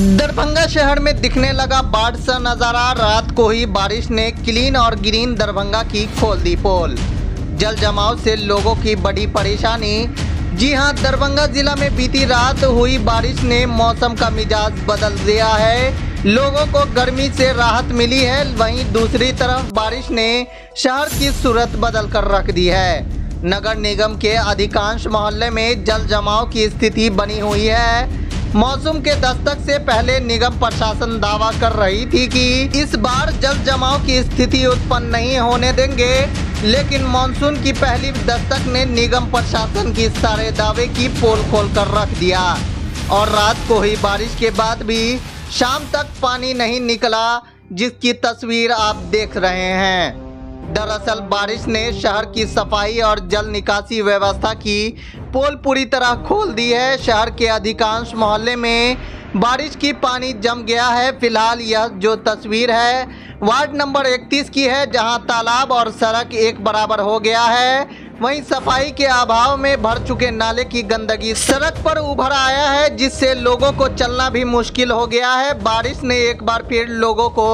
दरभंगा शहर में दिखने लगा बाढ़ सा नजारा। रात को ही बारिश ने क्लीन और ग्रीन दरभंगा की खोल दी पोल। जल जमाव से लोगों की बड़ी परेशानी। जी हां, दरभंगा जिला में बीती रात हुई बारिश ने मौसम का मिजाज बदल दिया है। लोगों को गर्मी से राहत मिली है। वहीं दूसरी तरफ बारिश ने शहर की सूरत बदल कर रख दी है। नगर निगम के अधिकांश मोहल्ले में जल जमाव की स्थिति बनी हुई है। मौसम के दस्तक से पहले निगम प्रशासन दावा कर रही थी कि इस बार जल जमाव की स्थिति उत्पन्न नहीं होने देंगे, लेकिन मानसून की पहली दस्तक ने निगम प्रशासन की सारे दावे की पोल खोल कर रख दिया। और रात को ही बारिश के बाद भी शाम तक पानी नहीं निकला, जिसकी तस्वीर आप देख रहे हैं। दरअसल बारिश ने शहर की सफाई और जल निकासी व्यवस्था की पोल पूरी तरह खोल दी है। शहर के अधिकांश मोहल्ले में बारिश की पानी जम गया है। फिलहाल यह जो तस्वीर है वार्ड नंबर 31 की है, जहां तालाब और सड़क एक बराबर हो गया है। वहीं सफाई के अभाव में भर चुके नाले की गंदगी सड़क पर उभर आया है, जिससे लोगों को चलना भी मुश्किल हो गया है। बारिश ने एक बार फिर लोगों को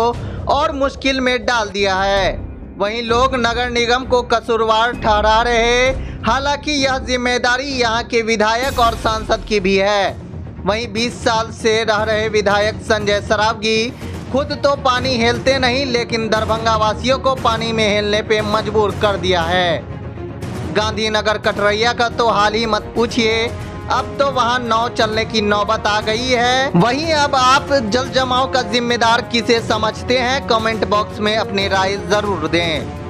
और मुश्किल में डाल दिया है। वहीं लोग नगर निगम को कसूरवार ठहरा रहे, हालांकि यह जिम्मेदारी यहां के विधायक और सांसद की भी है। वहीं 20 साल से रह रहे विधायक संजय सरावगी खुद तो पानी हेलते नहीं, लेकिन दरभंगा वासियों को पानी में हेलने पे मजबूर कर दिया है। गांधीनगर कटरैया का तो हाल ही मत पूछिए, अब तो वहां नाव चलने की नौबत आ गई है। वहीं अब आप जल जमाव का जिम्मेदार किसे समझते हैं? कमेंट बॉक्स में अपनी राय जरूर दें।